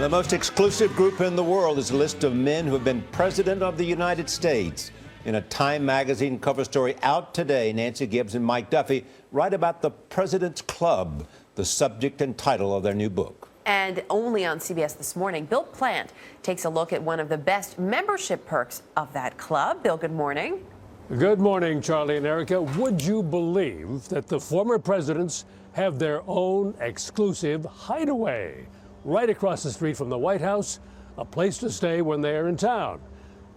The most exclusive group in the world is a list of men who have been president of the United States. In a Time magazine cover story out today, Nancy Gibbs and Mike Duffy write about the President's Club, the subject and title of their new book. And only on CBS This Morning, Bill Plante takes a look at one of the best membership perks of that club. Bill, good morning. Good morning, Charlie and Erica. Would you believe that the former presidents have their own exclusive hideaway right across the street from the White House, a place to stay when they are in town?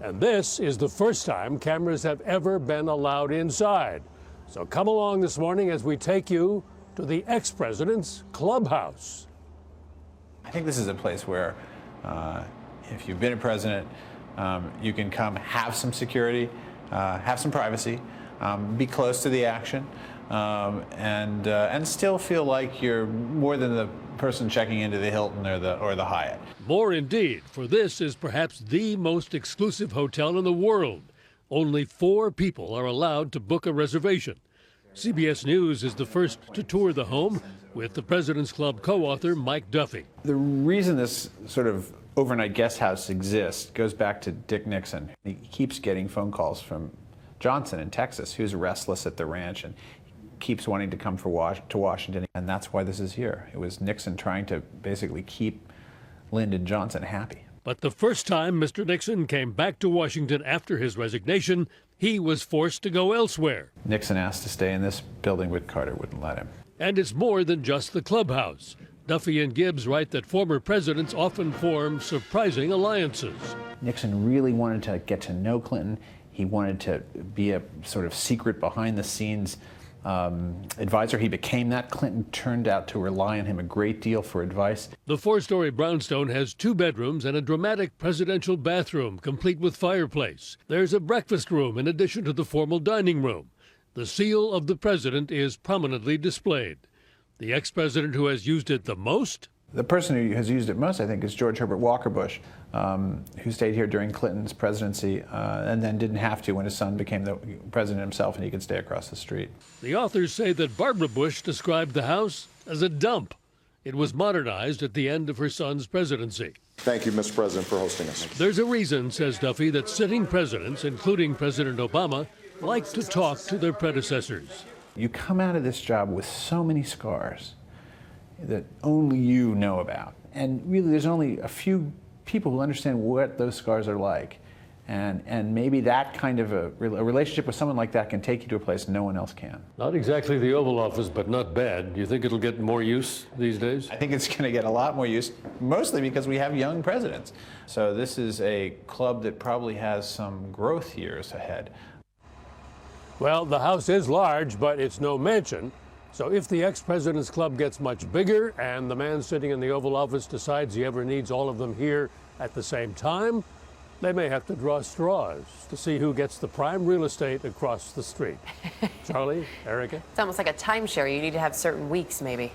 And this is the first time cameras have ever been allowed inside. So come along this morning as we take you to the ex-president's clubhouse. I think this is a place where if you've been a president, you can come have some security, have some privacy, be close to the action, and still feel like you're more than the person checking into the Hilton or the Hyatt. More indeed, for this is perhaps the most exclusive hotel in the world. Only 4 people are allowed to book a reservation. CBS News is the first to tour the home with the President's Club co-author Mike Duffy. The reason this sort of overnight guest house exists goes back to Dick Nixon. He keeps getting phone calls from Johnson in Texas, who's restless at the ranch and keeps wanting to come to Washington, and that's why this is here. It was Nixon trying to basically keep Lyndon Johnson happy. But the first time Mr. Nixon came back to Washington after his resignation, he was forced to go elsewhere. Nixon asked to stay in this building, but Carter wouldn't let him. And it's more than just the clubhouse. Duffy and Gibbs write that former presidents often form surprising alliances. Nixon really wanted to get to know Clinton. He wanted to be a sort of secret behind-the-scenes advisor. He became that. Clinton turned out to rely on him a great deal for advice. The 4-story brownstone has 2 bedrooms and a dramatic presidential bathroom, complete with fireplace. There's a breakfast room in addition to the formal dining room. The seal of the president is prominently displayed. The ex-president who has used it the most? The person who has used it most, I think, is George Herbert Walker Bush, who stayed here during Clinton's presidency and then didn't have to when his son became the president himself and he could stay across the street. The authors say that Barbara Bush described the house as a dump. It was modernized at the end of her son's presidency. Thank you, Mr. President, for hosting us. There's a reason, says Duffy, that sitting presidents, including President Obama, like to talk to their predecessors. You come out of this job with so many scars that only you know about. And really, there's only a few people who understand what those scars are like. And maybe that kind of a relationship with someone like that can take you to a place no one else can. Not exactly the Oval Office, but not bad. Do you think it'll get more use these days? I think it's going to get a lot more use, mostly because we have young presidents. So this is a club that probably has some growth years ahead. Well, the house is large, but it's no mansion. So if the ex-president's club gets much bigger and the man sitting in the Oval Office decides he ever needs all of them here at the same time, they may have to draw straws to see who gets the prime real estate across the street. Charlie, Erica? It's almost like a timeshare. You need to have certain weeks, maybe.